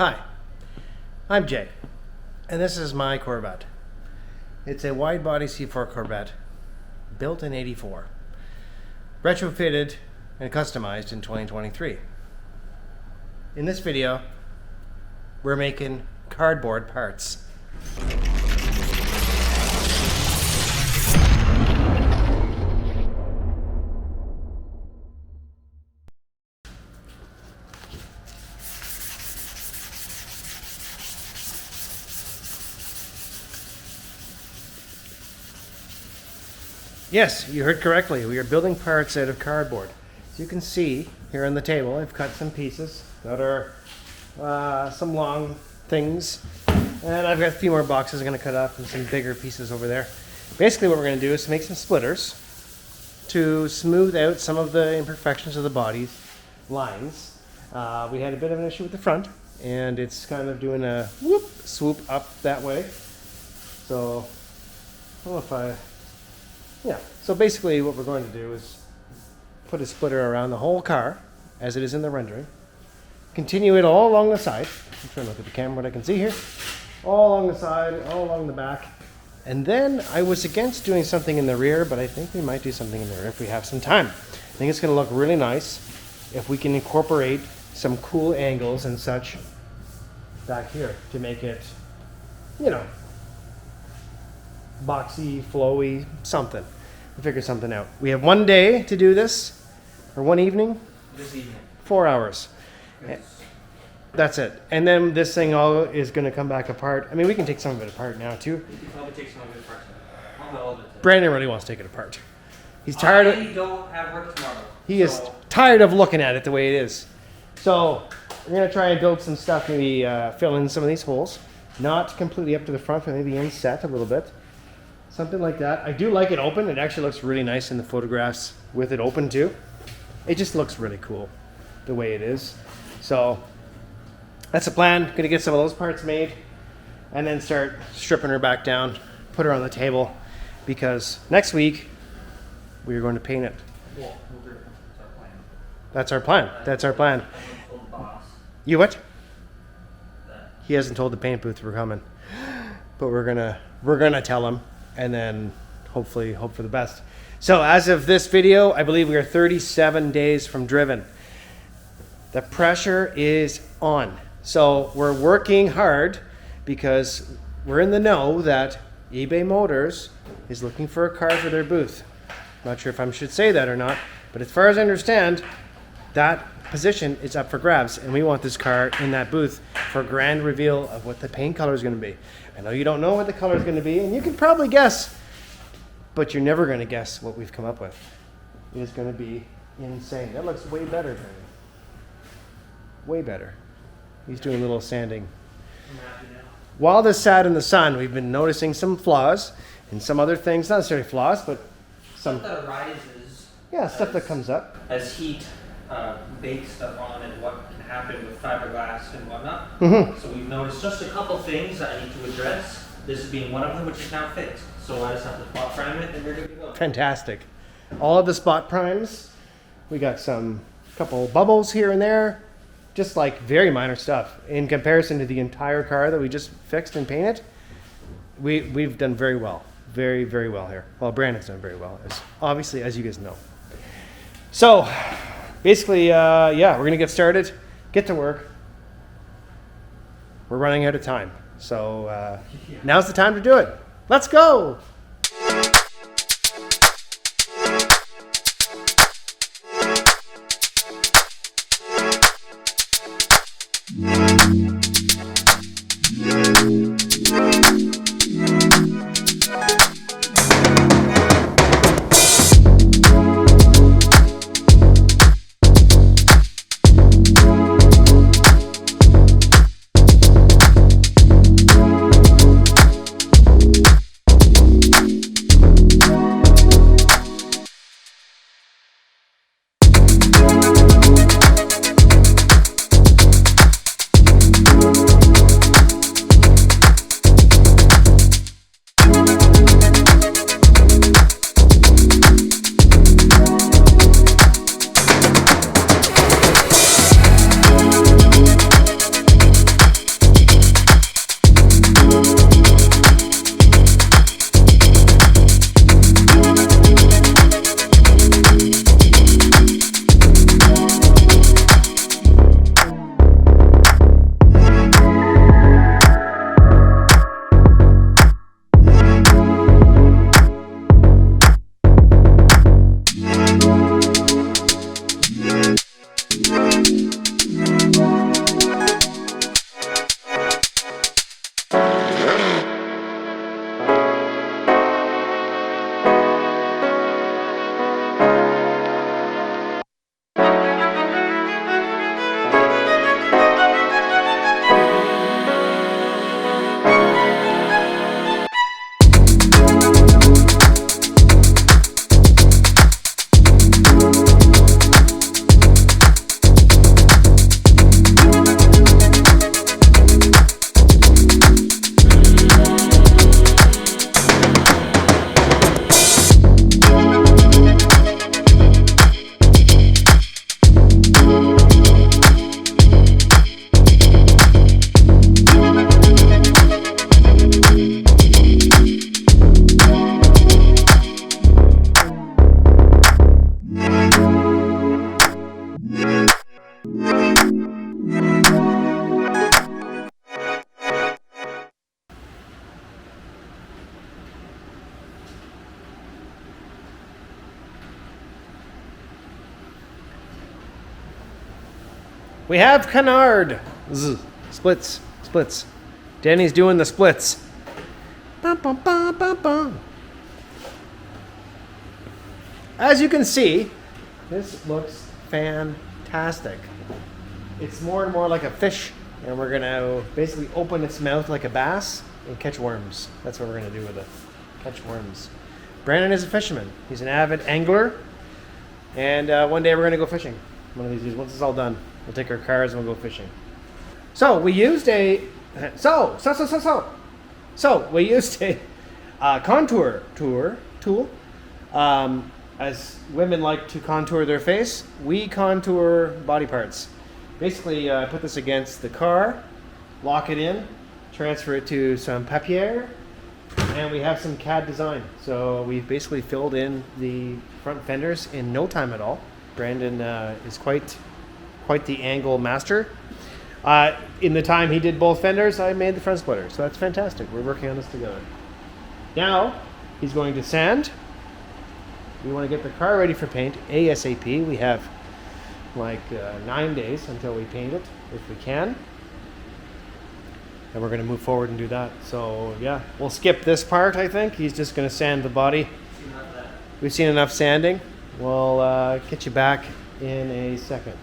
Hi, I'm Jay, and this is my Corvette. It's a Widebody C4 Corvette, built in '84, retrofitted and customized in 2023. In this video, we're making cardboard parts. Yes, you heard correctly. We are building parts out of cardboard. As you can see here on the table, I've cut some pieces that are some long things. And I've got a few more boxes I'm going to cut up and some bigger pieces over there. Basically what we're going to do is make some splitters to smooth out some of the imperfections of the body's lines. We had a bit of an issue with the front, and it's kind of doing a whoop, swoop up that way. So, I don't know if I... Yeah, so basically what we're going to do is put a splitter around the whole car, as it is in the rendering. Continue it all along the side. I'm trying to look at the camera, what I can see here. All along the side, all along the back. And then I was against doing something in the rear, but I think we might do something in the rear if we have some time. I think it's going to look really nice if we can incorporate some cool angles and such back here to make it, you know, boxy, flowy, something. We'll figure something out. We have one day to do this, or one evening? This evening. 4 hours. Yes. That's it. And then this thing all is going to come back apart. I mean, we can take some of it apart now too. You can probably take some of it apart. Not all of it. Brandon really wants to take it apart. He's tired of... I don't have work tomorrow. He is tired of looking at it the way it is. So we're going to try and build some stuff, maybe fill in some of these holes. Not completely up to the front, but maybe inset a little bit. Something like that. I do like it open. It actually looks really nice in the photographs with it open too. It just looks really cool the way it is. So that's the plan. Gonna get some of those parts made and then start stripping her back down, put her on the table, because next week we are going to paint it. Yeah, that's our plan. That's our plan. That's our plan. I told the boss You what? that. He hasn't told the paint booth we're coming, but we're gonna tell him, and then hopefully hope for the best. So as of this video, I believe we are 37 days from driven. The pressure is on. So we're working hard because we're in the know that eBay Motors is looking for a car for their booth. Not sure if I should say that or not, but as far as I understand, that position is up for grabs, and we want this car in that booth for a grand reveal of what the paint color is going to be. I know you don't know what the color is going to be, and you can probably guess, but you're never going to guess what we've come up with. It is going to be insane. That looks way better, Brandon. Way better. He's doing a little sanding. I'm happy now. While this sat in the sun, we've been noticing some flaws and some other things, not necessarily flaws, but some, Stuff that arises. yeah, stuff that comes up. As heat bakes stuff on, and what can happen with fiberglass and whatnot. Mm-hmm. So we've noticed just a couple things that I need to address. This being one of them, which is now fixed. So I just have to spot prime it, and we're good to go. Fantastic. All of the spot primes. We got some couple bubbles here and there. Just like very minor stuff. In comparison to the entire car that we just fixed and painted, we've done very well. Very, very well here. Well, Brandon's done very well, obviously, as you guys know. So, basically, yeah, we're going to get started, get to work. We're running out of time. So, now's the time to do it. Let's go! We have canard. Splits. Splits. Danny's doing the splits. Bum, bum, bum, bum, bum. As you can see, this looks fantastic. It's more and more like a fish, and we're gonna basically open its mouth like a bass and catch worms. That's what we're gonna do with it. Catch worms. Brandon is a fisherman. He's an avid angler, and one day we're gonna go fishing. One of these days, once it's all done, we'll take our cars and we'll go fishing. So we used a we used a contour tool. As women like to contour their face, we contour body parts. Basically, I put this against the car, lock it in, transfer it to some papier, and we have some CAD design. So we've basically filled in the front fenders in no time at all. Brandon is quite the angle master. In the time he did both fenders, I made the front splitter. So that's fantastic. We're working on this together. Now, he's going to sand. We want to get the car ready for paint ASAP. We have like 9 days until we paint it, if we can. And we're going to move forward and do that. So yeah, we'll skip this part, I think. He's just going to sand the body. We've seen enough sanding. We'll get you back in a second.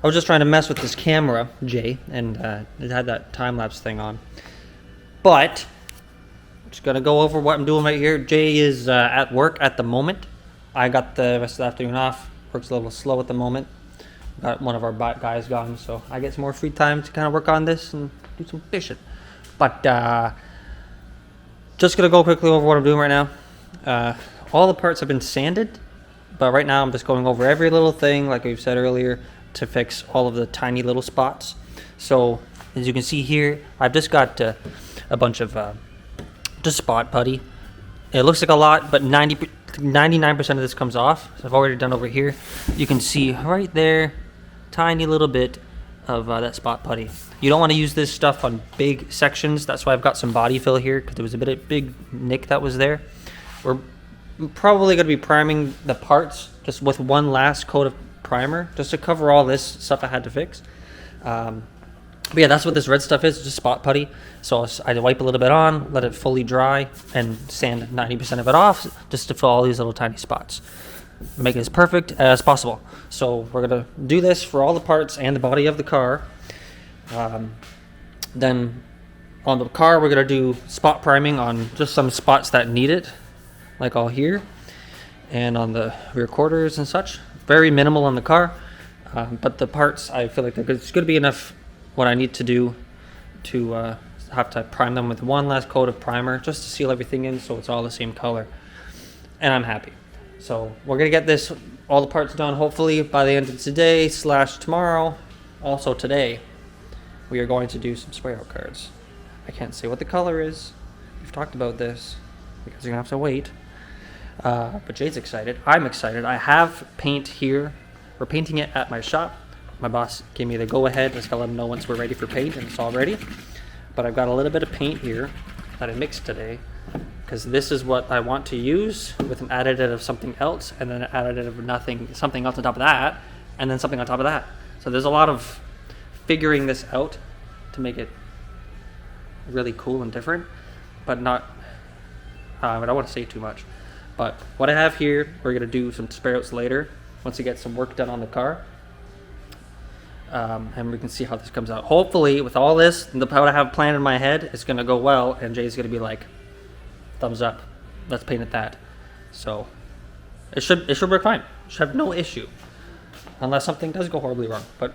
I was just trying to mess with this camera, Jay, and it had that time-lapse thing on. But, I'm just gonna go over what I'm doing right here. Jay is at work at the moment. I got the rest of the afternoon off. Work's a little slow at the moment. Got one of our guys gone, so I get some more free time to kind of work on this and do some fishing. But, just gonna go quickly over what I'm doing right now. All the parts have been sanded, but right now I'm just going over every little thing, like we've said earlier, to fix all of the tiny little spots. So as you can see here, I've just got a bunch of just spot putty. It looks like a lot, but 99% of this comes off. So I've already done over here. You can see right there, tiny little bit of that spot putty. You don't want to use this stuff on big sections. That's why I've got some body fill here, because there was a bit of big nick that was there. We're probably going to be priming the parts just with one last coat of primer just to cover all this stuff I had to fix. But yeah, that's what this red stuff is, just spot putty. So I wipe a little bit on, let it fully dry, and sand 90% of it off just to fill all these little tiny spots. Make it as perfect as possible. So we're gonna do this for all the parts and the body of the car. Then on the car, we're gonna do spot priming on just some spots that need it. like all here, and on the rear quarters and such. Very minimal on the car, but the parts, I feel like it's going to be enough what I need to do to have to prime them with one last coat of primer just to seal everything in so it's all the same color. And I'm happy. So we're going to get all the parts done hopefully by the end of today / tomorrow. Also today, we are going to do some spray out cards. I can't say what the color is. We've talked about this because you're going to have to wait. But Jay's excited. I'm excited. I have paint here. We're painting it at my shop. My boss gave me the go-ahead. Just gotta let him know once we're ready for paint, and it's all ready. But I've got a little bit of paint here that I mixed today because this is what I want to use with an additive of something else, and then an additive of something else on top of that, and then something on top of that. So there's a lot of figuring this out to make it really cool and different, but not. I don't want to say too much. But what I have here, we're gonna do some spray outs later once we get some work done on the car. And we can see how this comes out. Hopefully, with all this, what I have planned in my head, it's going to go well, and Jay's going to be like, thumbs up, let's paint it that. So, it should work fine. Should have no issue. Unless something does go horribly wrong, but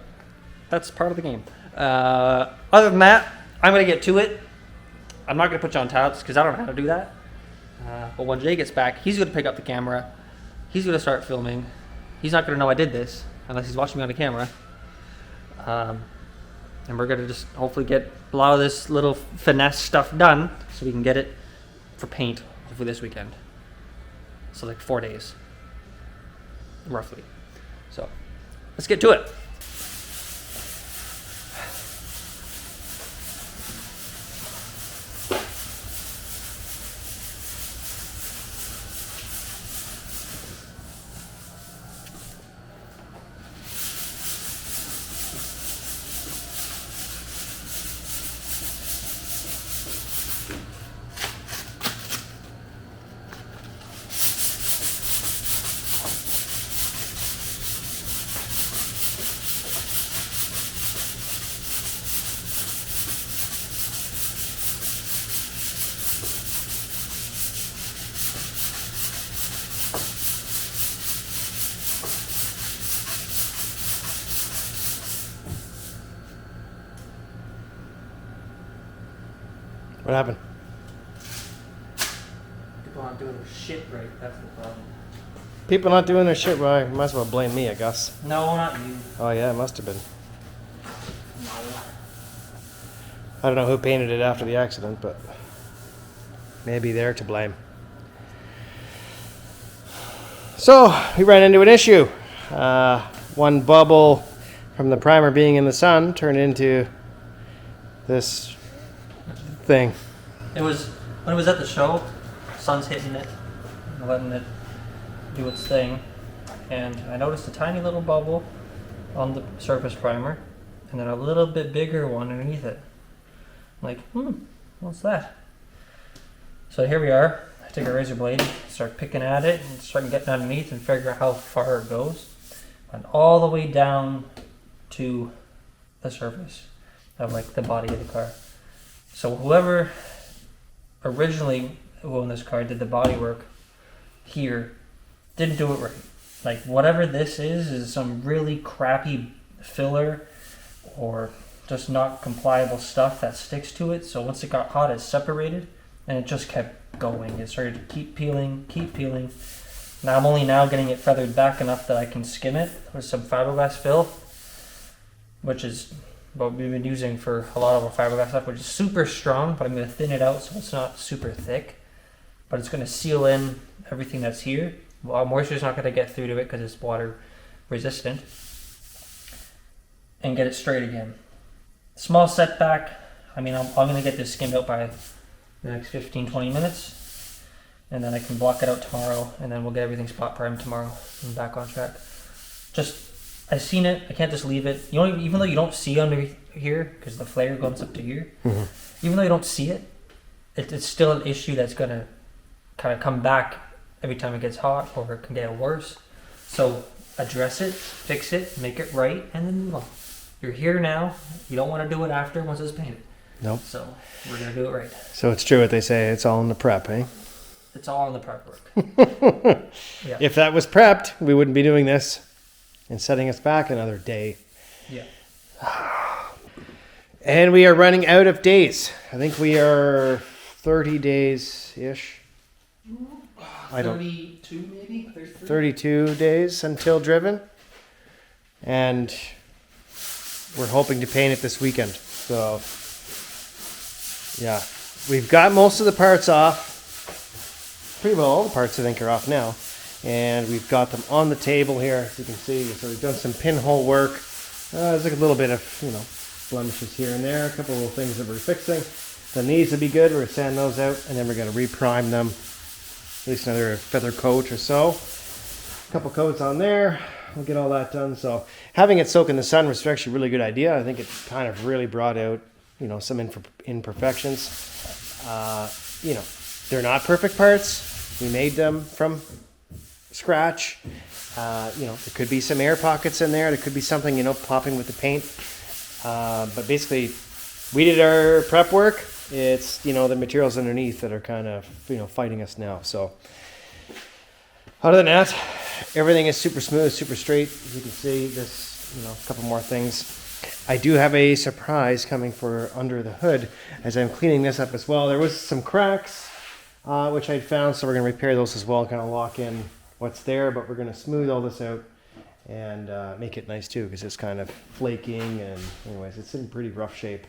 that's part of the game. Other than that, I'm going to get to it. I'm not going to put you on tabs, because I don't know how to do that. But when Jay gets back, he's going to pick up the camera. He's going to start filming. He's not going to know I did this, unless he's watching me on the camera. And we're gonna just hopefully get a lot of this little finesse stuff done so we can get it for paint hopefully this weekend. So like 4 days, roughly. So let's get to it. What happened? People aren't doing their shit right, that's the problem. People not doing their shit right. Might as well blame me, I guess. No, not you. Oh yeah, it must have been. No. I don't know who painted it after the accident, but maybe they're to blame. So, we ran into an issue. One bubble from the primer being in the sun turned into this thing. It was, when it was at the show, sun's hitting it, and letting it do its thing, and I noticed a tiny little bubble on the surface primer, and then a little bit bigger one underneath it. I'm like, what's that? So here we are. I take a razor blade, start picking at it, and start getting underneath and figure out how far it goes. And all the way down to the surface of like the body of the car. So whoever originally owned this car did the body work here, didn't do it right. Like whatever this is some really crappy filler or just not compliable stuff that sticks to it. So once it got hot, it separated and it just kept going. It started to keep peeling. Now I'm only now getting it feathered back enough that I can skim it with some fiberglass fill, which is what we've been using for a lot of our fiberglass stuff, which is super strong, but I'm going to thin it out so it's not super thick. But it's going to seal in everything that's here. Well, moisture's not going to get through to it because it's water resistant. And get it straight again. Small setback. I mean, I'm going to get this skimmed out by the next 15-20 minutes. And then I can block it out tomorrow, and then we'll get everything spot primed tomorrow and back on track. I've seen it. I can't just leave it. You know, even though you don't see under here, because the flare goes up to here, even though you don't see it, it's still an issue that's going to kind of come back every time it gets hot, or it can get worse. So address it, fix it, make it right, and then move on. You're here now. You don't want to do it after once it's painted. Nope. So we're going to do it right. So it's true what they say. It's all in the prep, eh? It's all in the prep work. Yeah. If that was prepped, we wouldn't be doing this and setting us back another day. Yeah. And we are running out of days. I think we are 30 days-ish. I don't 32 maybe? 32 days until driven. And we're hoping to paint it this weekend. So, yeah. We've got most of the parts off. Pretty well all the parts I think are off now. And we've got them on the table here, as you can see. So we've done some pinhole work. There's like a little bit of, blemishes here and there. A couple of little things that we're fixing. Then these would be good. We're going to sand those out. And then we're going to reprime them. At least another feather coat or so. A couple coats on there. We'll get all that done. So having it soak in the sun was actually a really good idea. I think it kind of really brought out, some imperfections. They're not perfect parts. We made them from scratch. There could be some air pockets in there. There could be something, popping with the paint. But basically, we did our prep work. It's, the materials underneath that are kind of, fighting us now. So other than that, everything is super smooth, super straight. As you can see, this, a couple more things. I do have a surprise coming for under the hood as I'm cleaning this up as well. There was some cracks, which I'd found, so we're going to repair those as well, kind of lock in what's there, but we're going to smooth all this out and make it nice too, because it's kind of flaking, and anyways, it's in pretty rough shape.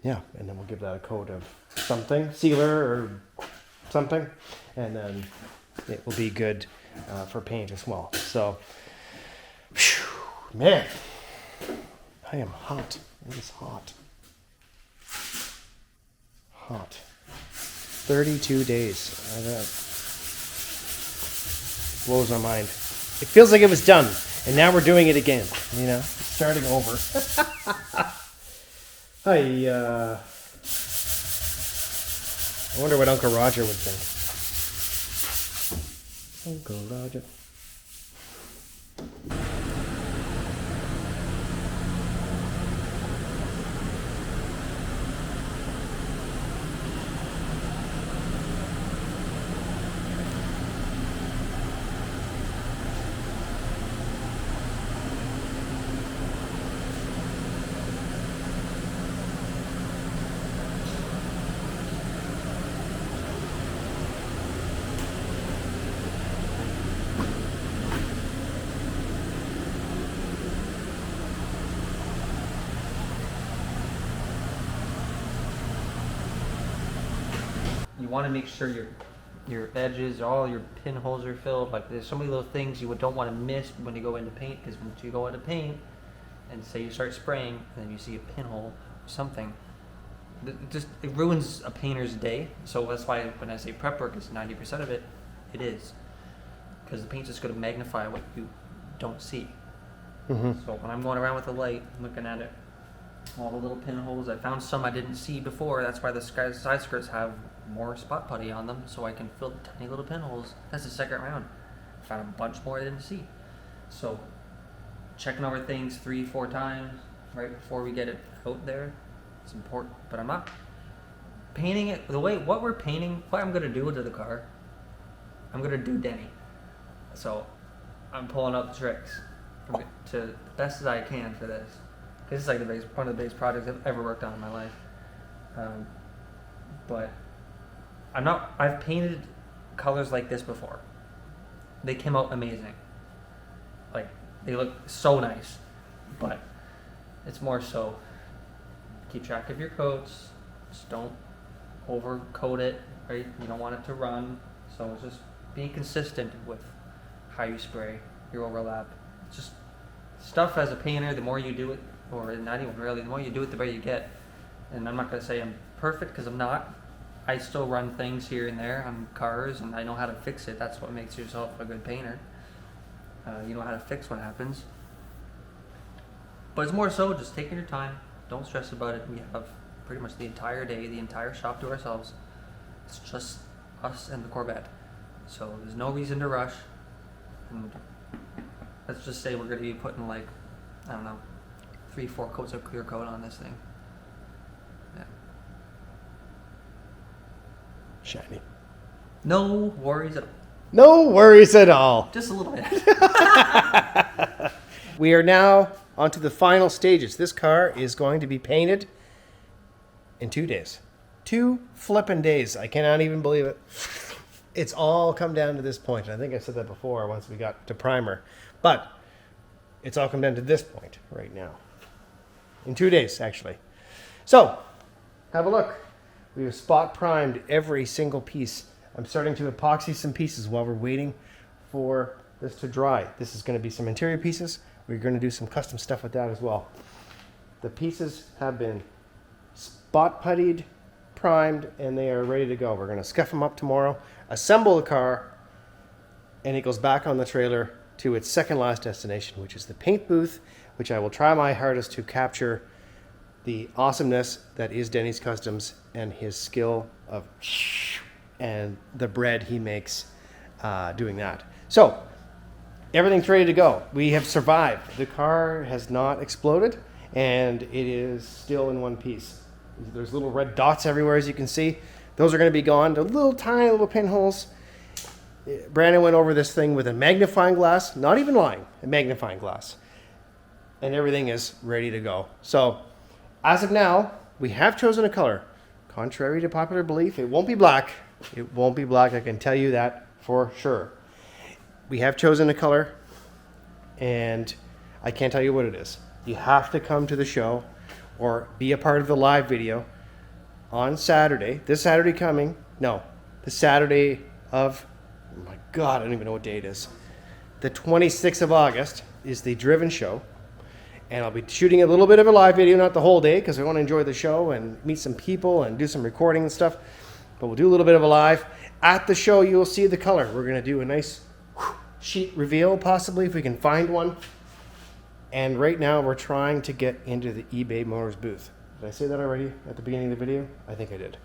Yeah, and then we'll give that a coat of something, sealer or something, and then it will be good for paint as well. So, man, I am hot. It is hot. Hot. 32 days. That blows my mind. It feels like it was done, and now we're doing it again. Starting over. I wonder what Uncle Roger would think. Uncle Roger. You want to make sure your edges, all your pinholes are filled. Like there's so many little things you don't want to miss when you go into paint, because once you go into paint and say you start spraying and then you see a pinhole or something, it ruins a painter's day. So that's why when I say prep work is 90% of it, it is. Because the paint's just going to magnify what you don't see. Mm-hmm. So when I'm going around with the light, looking at it, all the little pinholes, I found some I didn't see before. That's why the side skirts have more spot putty on them, so I can fill the tiny little pinholes. That's the second round. I found a bunch more I didn't see. So checking over things 3-4 times right before we get it out there, it's important. But I'm not painting it the way what we're painting. What I'm gonna do to the car, I'm gonna do Denny. So I'm pulling out the tricks to the best as I can for this. This is like one of the biggest projects I've ever worked on in my life. But I've painted colors like this before. They came out amazing. Like, they look so nice. But it's more so, keep track of your coats. Just don't overcoat it, right? You don't want it to run. So it's just being consistent with how you spray, your overlap. It's just stuff as a painter, the more you do it, or not even really, the more you do it, the better you get. And I'm not going to say I'm perfect, because I'm not. I still run things here and there on cars, and I know how to fix it. That's what makes yourself a good painter. You know how to fix what happens. But it's more so just taking your time. Don't stress about it. We have pretty much the entire day, the entire shop to ourselves. It's just us and the Corvette. So there's no reason to rush. And let's just say we're going to be putting 3-4 coats of clear coat on this thing. Yeah. Shiny. No worries at all. No worries at all. Just a little bit. We are now onto the final stages. This car is going to be painted in 2 days. 2 flippin' days. I cannot even believe it. It's all come down to this point. And I think I said that before once we got to primer. But it's all come down to this point right now. In 2 days, actually. So, have a look. We have spot primed every single piece. I'm starting to epoxy some pieces while we're waiting for this to dry. This is going to be some interior pieces. We're going to do some custom stuff with that as well. The pieces have been spot puttied, primed, and they are ready to go. We're going to scuff them up tomorrow, assemble the car, and it goes back on the trailer to its second last destination, which is the paint booth, which I will try my hardest to capture the awesomeness that is Denny's Customs and his skill of and the bread he makes doing that. So everything's ready to go. We have survived. The car has not exploded, and it is still in one piece. There's little red dots everywhere, as you can see. Those are going to be gone. The little tiny little pinholes. Brandon went over this thing with a magnifying glass, not even lying, a magnifying glass. And everything is ready to go. So as of now, we have chosen a color. Contrary to popular belief, it won't be black. It won't be black, I can tell you that for sure. We have chosen a color, and I can't tell you what it is. You have to come to the show or be a part of the live video on Saturday. This Saturday coming. No, the Saturday of, oh my God, I don't even know what day it is. The 26th of August is the Driven Show. And I'll be shooting a little bit of a live video, not the whole day, because I want to enjoy the show and meet some people and do some recording and stuff. But we'll do a little bit of a live. At the show, you will see the color. We're going to do a nice sheet reveal, possibly, if we can find one. And right now, we're trying to get into the eBay Motors booth. Did I say that already at the beginning of the video? I think I did.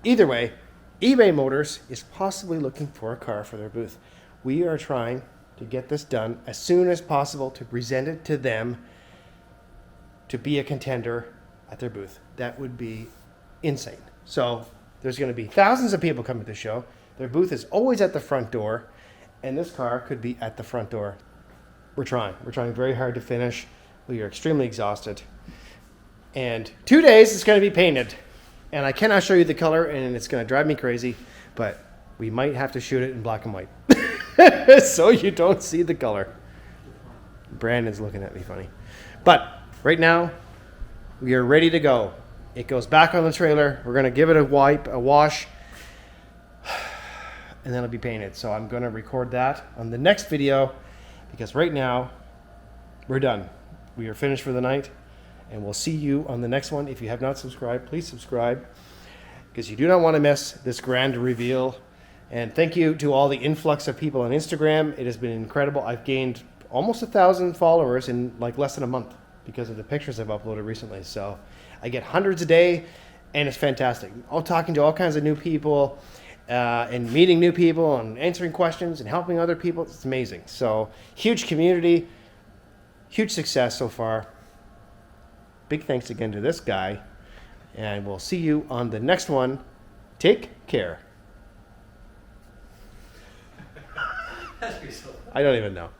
Either way, eBay Motors is possibly looking for a car for their booth. We are trying to get this done as soon as possible to present it to them to be a contender at their booth. That would be insane. So there's going to be thousands of people coming to the show. Their booth is always at the front door, and this car could be at the front door. We're trying very hard to finish. We are extremely exhausted. And 2 days it's going to be painted. And I cannot show you the color, and it's going to drive me crazy, but we might have to shoot it in black and white so you don't see the color. Brandon's looking at me funny. But right now, we are ready to go. It goes back on the trailer. We're going to give it a wash, and then it'll be painted. So I'm going to record that on the next video, because right now, we're done. We are finished for the night, and we'll see you on the next one. If you have not subscribed, please subscribe, because you do not want to miss this grand reveal. And thank you to all the influx of people on Instagram. It has been incredible. I've gained almost 1,000 followers in like less than a month because of the pictures I've uploaded recently. So I get hundreds a day, and it's fantastic. I'm talking to all kinds of new people and meeting new people and answering questions and helping other people. It's amazing. So huge community, huge success so far. Big thanks again to this guy, and we'll see you on the next one. Take care. I don't even know.